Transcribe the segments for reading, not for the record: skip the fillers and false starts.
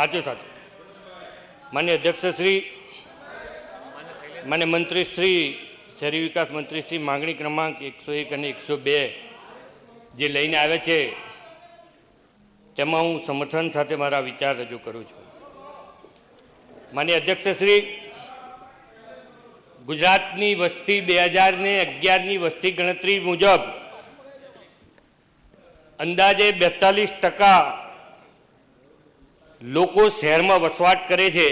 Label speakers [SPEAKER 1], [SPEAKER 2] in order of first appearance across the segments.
[SPEAKER 1] સાચું માન્ય અધ્યક્ષ શ્રી, માન્ય મંત્રી શ્રી, શહેરી વિકાસ મંત્રી શ્રી માંગણી ક્રમાંક 101 અને 102 જે લઈને આવે છે તેમાં હું સમર્થન સાથે મારા વિચાર રજૂ કરું છું. માન્ય અધ્યક્ષ શ્રી, ગુજરાતની વસ્તી 2011ની વસ્તી ગણતરી મુજબ અંદાજે 42% લોકો શહેરમાં વસવાટ કરે છે.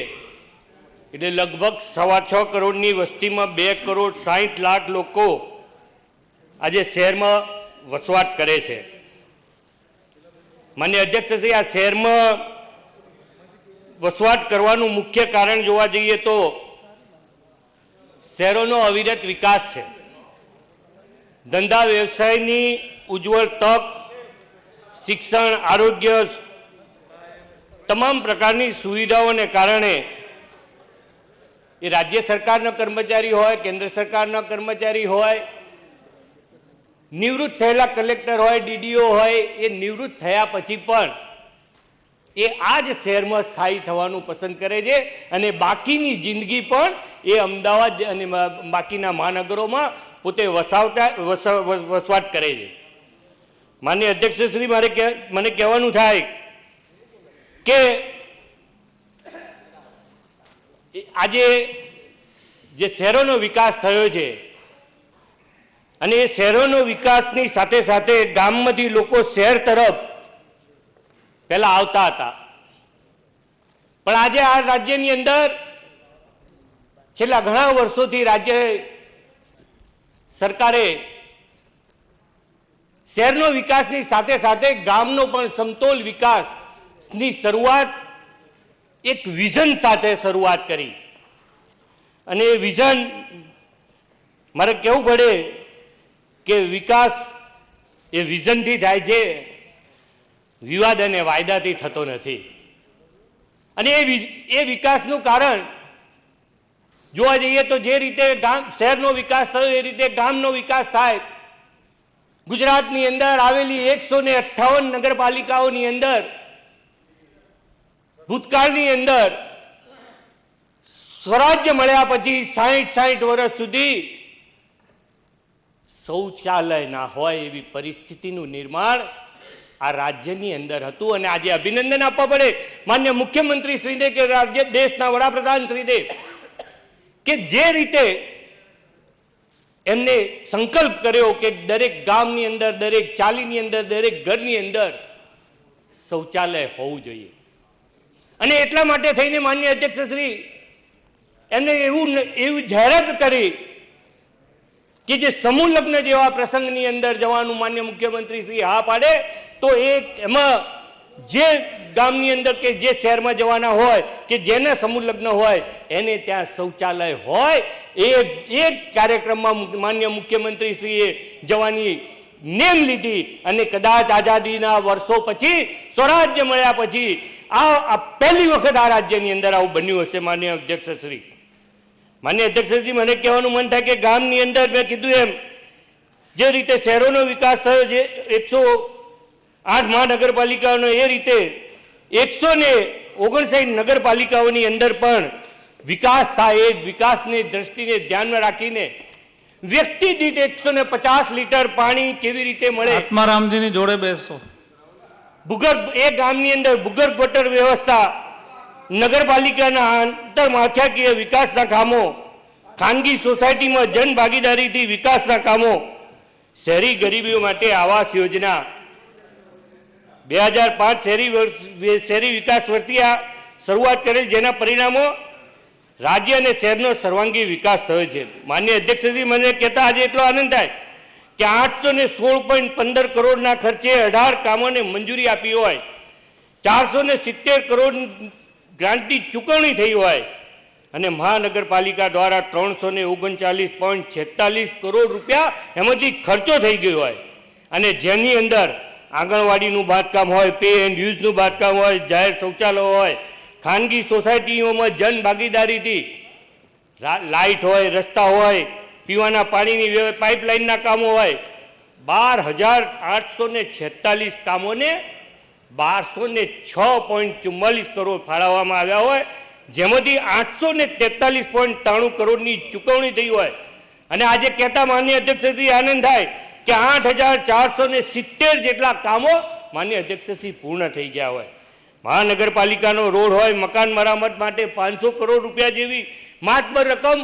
[SPEAKER 1] એટલે લગભગ 6.25 કરોડની વસ્તીમાં 2,60,00,000 લોકો આજે શહેરમાં વસવાટ કરે છે. માન્ય અધ્યક્ષ શ્રી, આ શહેરમાં વસવાટ કરવાનું મુખ્ય કારણ જોવા જઈએ તો શહેરોનો અવિરત વિકાસ છે. ધંધા વ્યવસાયની ઉજ્જવળ તક, શિક્ષણ, આરોગ્ય, તમામ પ્રકારની સુવિધાઓને કારણે એ રાજ્ય સરકારના કર્મચારી હોય, કેન્દ્ર સરકારના કર્મચારી હોય, નિવૃત્ત થયેલા કલેક્ટર હોય, ડીડીઓ હોય, એ નિવૃત્ત થયા પછી પણ એ આ જ શહેરમાં સ્થાયી થવાનું પસંદ કરે છે અને બાકીની જિંદગી પણ એ અમદાવાદ અને બાકીના મહાનગરોમાં પોતે વસવાટ કરે છે. માન્ય અધ્યક્ષ શ્રી, મને કહેવાનું થાય કે આજે જે શહેરોનો વિકાસ થયો છે અને એ શહેરોનો વિકાસની સાથે સાથે ગામમાંથી લોકો શહેર તરફ પહેલા આવતા હતા, પણ આજે આ રાજ્યની અંદર છેલ્લા ઘણા વર્ષોથી રાજ્ય સરકારે શહેરનો વિકાસની સાથે સાથે ગામનો પણ સમતોલ વિકાસની શરૂઆત એક વિઝન સાથે શરૂઆત કરી. અને એ વિઝન, મારે કહેવું પડે કે વિકાસ એ વિઝનથી થાય છે, વિવાદ અને વાયદાથી થતો નથી. અને એ વિકાસનું કારણ જોવા જઈએ તો જે રીતે શહેરનો વિકાસ થયો એ રીતે ગામનો વિકાસ થાય. ગુજરાતની અંદર આવેલી 158 નગરપાલિકાઓની અંદર ભૂતકાળની અંદર સ્વરાજ્ય મળ્યા પછી 60 વર્ષ સુધી શૌચાલય ના હોય એવી પરિસ્થિતિનું નિર્માણ આ રાજ્યની અંદર હતું. અને આજે અભિનંદન આપવા પડે માન્ય મુખ્યમંત્રી શ્રીને કે રાજ્ય દેશના વડાપ્રધાન શ્રીને કે જે રીતે એમને સંકલ્પ કર્યો કે દરેક ગામની અંદર, દરેક ચાલીની અંદર, દરેક ઘરની અંદર શૌચાલય હોવું જોઈએ. અને એટલા માટે થઈને માન્ય અધ્યક્ષ શ્રી એમને એવું જાહેરાત કરી કે જે સમૂહ લગ્ન જેવા પ્રસંગની અંદર જવાનું માન્ય મુખ્યમંત્રી શ્રી હા પાડે તો એમાં જે ગામની અંદર કે જે શહેરમાં જવાના હોય કે જેના સમૂહ લગ્ન હોય એને ત્યાં શૌચાલય હોય. એ કાર્યક્રમમાં માન્ય મુખ્યમંત્રી શ્રીએ જવાની નેમ લીધી અને કદાચ આઝાદીના વર્ષો પછી, સ્વરાજ્ય મળ્યા પછી આ પહેલી વખત આ રાજ્યની અંદર આવું બન્યું હશે. માન્ય અધ્યક્ષ શ્રી, માન્ય અધ્યક્ષ શ્રી, મને કહેવાનું મન થાય કે ગામની અંદર મેં કીધું એમ જે રીતે શહેરોનો વિકાસ થયો છે 108 મહાનગરપાલિકાઓનો, એ રીતે 159 નગરપાલિકાઓની અંદર પણ વિકાસ થાય. એ વિકાસની દ્રષ્ટિને ધ્યાનમાં રાખીને વ્યક્તિ દીઠ 150 લીટર પાણી કેવી રીતે મળે,
[SPEAKER 2] આત્મારામજીની જોડે બેસો.
[SPEAKER 1] ભૂગર્ભ, એ ગામની અંદર ભૂગર્ભ ગટર વ્યવસ્થા, નગરપાલિકાના આંતરમાળખાકીય વિકાસના કામો, ખાનગી સોસાયટીમાં જન ભાગીદારીથી વિકાસના કામો, શહેરી ગરીબીઓ માટે આવાસ યોજના, 2005 શહેરી વિકાસ વર્ષથી આ શરૂઆત કરેલ, જેના પરિણામો રાજ્ય અને શહેરનો સર્વાંગી વિકાસ થયો છે. માન્ય અધ્યક્ષશ્રી, મને કહેતા આજે એટલો આનંદ થાય કે 816.15 કરોડના ખર્ચે 18 કામોને મંજૂરી આપી હોય, 470 કરોડ ગ્રાન્ટની ચૂકવણી થઈ હોય અને મહાનગરપાલિકા દ્વારા 339.46 કરોડ રૂપિયા એમાંથી ખર્ચો થઈ ગયો હોય અને જેની અંદર આંગણવાડીનું બાંધકામ હોય, પે એન્ડ યુઝનું બાંધકામ હોય, જાહેર શૌચાલયો હોય, ખાનગી સોસાયટીઓમાં જન ભાગીદારીથી લાઇટ હોય, રસ્તા હોય, પીવાના પાણીની પાઇપલાઇનના કામો હોય, 12,846 કામોને 1206.44 કરોડ ફાળવવામાં આવ્યા હોય, જેમાંથી 843.93 કરોડની ચૂકવણી થઈ હોય. અને આજે કહેતા માન્ય અધ્યક્ષશ્રી આનંદ થાય કે 8,470 જેટલા કામો માન્ય અધ્યક્ષશ્રી પૂર્ણ થઈ ગયા હોય. મહાનગરપાલિકાનો રોડ હોય, મકાન મરામત માટે 500 કરોડ રૂપિયા જેવી માતબર રકમ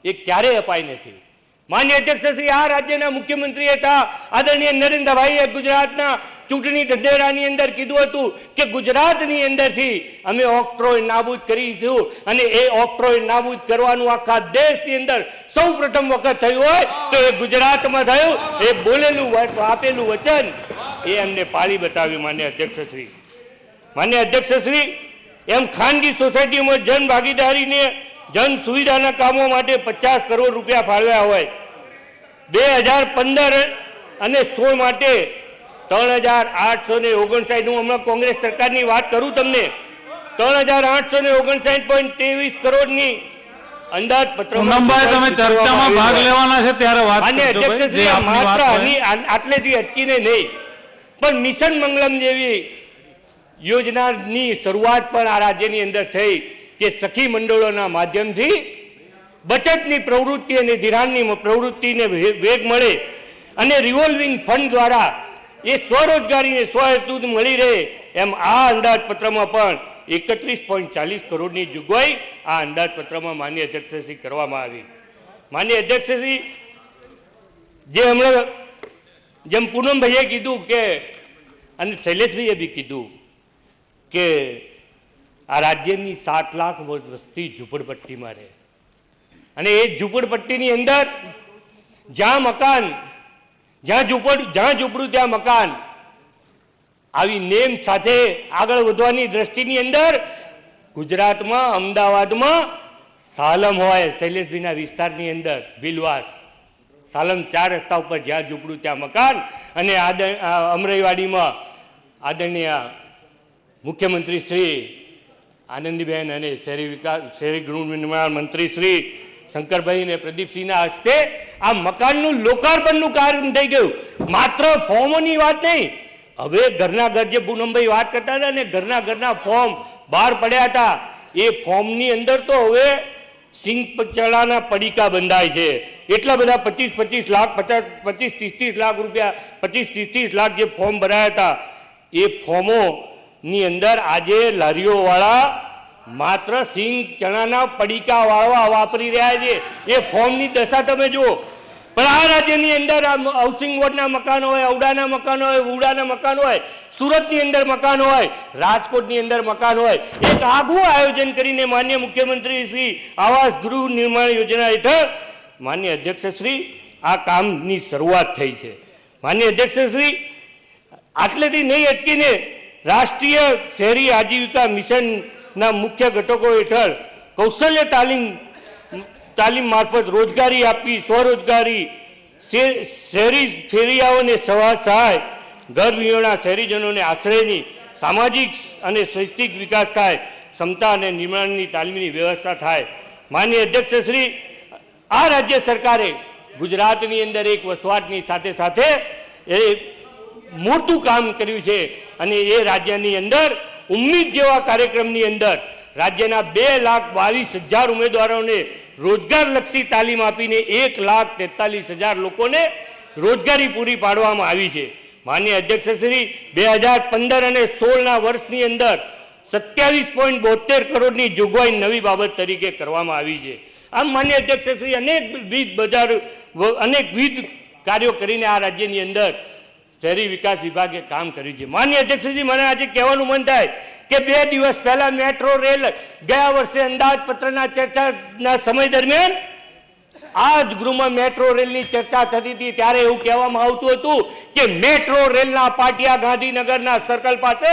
[SPEAKER 1] એ ક્યારેય અપાઈ નથી. માન્ય અધ્યક્ષશ્રી આ રાજ્યના મુખ્યમંત્રી હતા આદરણીય નરેન્દ્રભાઈએ ગુજરાતના ચૂંટણી ઢંઢેરાની અંદર કીધું હતું કે ગુજરાતની અંદરથી અમે ઓક્ટ્રોય નાબૂદ કરીશું, અને એ ઓક્ટ્રોય નાબૂદ કરવાનું આખા દેશની અંદર સૌ પ્રથમ વખત થયું હોય તો એ ગુજરાતમાં થયું. એ બોલેલું આપેલું વચન એ અમને પાળી બતાવ્યું. માન્ય અધ્યક્ષશ્રી એમ ખાનગી સોસાયટીમાં જન ભાગીદારીને જન સુવિધાના કામો માટે 50 કરોડ રૂપિયા ફાળવ્યા હોય. 2015 અને 16 માટે 3,859, હું હમણાં કોંગ્રેસ સરકારની વાત કરું તમને, 3,859.23 કરોડની અંદાજપત્ર
[SPEAKER 2] ચર્ચામાં ભાગ લેવાના છે ત્યારે વાત
[SPEAKER 1] માત્ર આટલેથી અટકીને નહીં, પણ મિશન મંગલમ જેવી યોજનાની શરૂઆત પણ આ રાજ્યની અંદર થઈ કે સખી મંડળોના માધ્યમથી બચતની પ્રવૃત્તિ અને ધિરાણની પ્રવૃત્તિને વેગ મળે, અને રિવોલ્વિંગ ફંડ દ્વારા એ સ્વરોજગારીને સ્વહેતુ મળી રહે, એમ આ અંદાજપત્રમાં પણ 31.40 કરોડની જોગવાઈ આ અંદાજપત્રમાં માન્ય અધ્યક્ષશ્રી કરવામાં આવી. માન્ય અધ્યક્ષશ્રી જે હમણાં જેમ પૂનમભાઈએ કીધું કે, અને શૈલેષભાઈએ બી કીધું કે આ રાજ્યની 7 લાખ વસ્તી ઝૂંપડપટ્ટીમાં રહે, અને એ ઝૂંપડપટ્ટીની અંદર જ્યાં મકાન, જ્યાં ઝૂંપડું ત્યાં મકાન, આવી નેમ સાથે આગળ વધવાની દ્રષ્ટિની અંદર ગુજરાતમાં અમદાવાદમાં સાલમ હોય, શૈલેષભાઈના વિસ્તારની અંદર ભીલવાસ, સાલમ 4 રસ્તા ઉપર જ્યાં ઝૂંપડું ત્યાં મકાન, અને અમરાઈવાડીમાં આદરણીય મુખ્યમંત્રી શ્રી આનંદીબેન અને શહેરી ગૃહ નિર્માણ મંત્રી શ્રી શંકરભાઈ અને પ્રદીપસિંહના હસ્તે આ મકાનનું લોકાર્પણનું કાર્ય થઈ ગયું. માત્ર ફોર્મોની વાત નહીં, હવે ઘરના ઘર જે પૂનમભાઈ વાત કરતા હતા ને, ઘરના ફોર્મ બહાર પડ્યા હતા, એ ફોર્મની અંદર તો હવે સિંગ ચણાના પડીકા બંધાય છે. એટલા બધા 25-25 લાખ 25-30 લાખ રૂપિયા 25-30 લાખ જે ફોર્મ ભરાયા હતા, એ ફોર્મોની અંદર આજે લારીઓવાળા માત્ર સિંગ ચણાના પડીકા વાળવા વાપરી રહ્યા છે. એ ફોર્મની દશા તમે જુઓ. પણ આ રાજ્યની અંદર હાઉસિંગ બોર્ડના મકાનો હોય, ઔડાના મકાનો હોય, ઉડાના મકાનો હોય, સુરતની અંદર મકાનો હોય, રાજકોટની અંદર મકાન હોય, એક આગવું આયોજન કરીને માન્ય મુખ્યમંત્રી શ્રી આવાસ ગૃહ નિર્માણ યોજના હેઠળ માન્ય અધ્યક્ષશ્રી આ કામની શરૂઆત થઈ છે. માન્ય અધ્યક્ષશ્રી આટલેથી નહીં અટકીને રાષ્ટ્રીય શહેરી આજીવિકા મિશનના મુખ્ય ઘટકો હેઠળ કૌશલ્ય તાલીમ મારફત રોજગારી આપવી, સ્વરોજગારી, શહેરી ફેરિયાઓને સહાય, ઘર વિહોણા શહેરીજનોને આશ્રયની, સામાજિક અને શૈક્ષણિક વિકાસ થાય, ક્ષમતા અને નિર્માણની તાલીમની વ્યવસ્થા થાય. માન્ય અધ્યક્ષશ્રી આ રાજ્ય સરકારે ગુજરાતની અંદર એક વસવાટની સાથે સાથે એ મોટું કામ કર્યું છે, અને એ રાજ્યની અંદર ઉમ્મીદ જેવા કાર્યક્રમની અંદર રાજ્યના 2,22,000 ઉમેદવારોને રોજગારલક્ષી તાલીમ આપીને 1,43,000 લોકોને રોજગારી પૂરી પાડવામાં આવી છે. માન્ય અધ્યક્ષશ્રી 2015 અને 16ના વર્ષની અંદર 27.72 કરોડની જોગવાઈ નવી બાબત તરીકે કરવામાં આવી છે. આમ માન્ય અધ્યક્ષશ્રી અનેકવિધ કાર્યો કરીને આ રાજ્યની અંદર શહેરી વિકાસ વિભાગે કામ કર્યું છે. માન્ય અધ્યક્ષજી, મને આજે કહેવાનું મન થાય કે 2 દિવસ પહેલા મેટ્રો રેલ ગયા વર્ષે અંદાજપત્રના ચર્ચાના સમય દરમિયાન આ જ ગૃહમાં મેટ્રો રેલની ચર્ચા થતી હતી, ત્યારે એવું કહેવામાં આવતું હતું કે મેટ્રો રેલના પાટિયા ગાંધીનગરના સર્કલ પાસે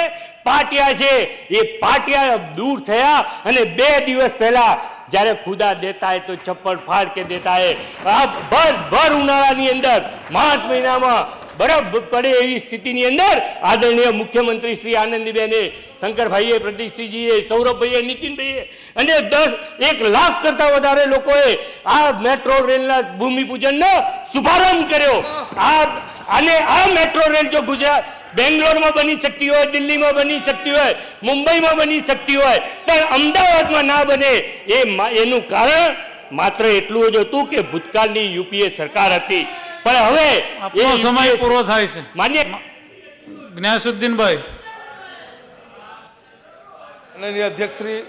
[SPEAKER 1] પાટિયા છે, એ પાટિયા દૂર થયા, અને 2 દિવસ પહેલા જ્યારે ખુદા દેતા હે તો ચપ્પલ ફાડ કે દેતા હે, આ ભર ઉનાળાની અંદર માર્ચ મહિનામાં બરફ પડે એવી સ્થિતિની અંદર આદરણીય મુખ્યમંત્રી શ્રી આનંદીબેને, શંકરભાઈએ, પ્રદીપસિંહજીએ, સૌરભભાઈએ, નીતિનભાઈએ અને 1 લાખ કરતા વધારે લોકોએ આ મેટ્રો રેલના ભૂમિપૂજનનો શુભારંભ કર્યો. આ મેટ્રો રેલ જો ગુજરાત બેંગ્લોરમાં બની શકતી હોય, દિલ્હીમાં બની શકતી હોય, મુંબઈમાં બની શકતી હોય, પણ અમદાવાદમાં ના બને એનું કારણ માત્ર એટલું જ હતું કે ભૂતકાળની યુપીએ સરકાર હતી. પણ હવે
[SPEAKER 2] આપનો સમય પૂરો થાય છે.
[SPEAKER 1] માન્ય
[SPEAKER 2] જ્ઞાસુદ્દીનભાઈ.
[SPEAKER 3] માનનીય અધ્યક્ષશ્રી,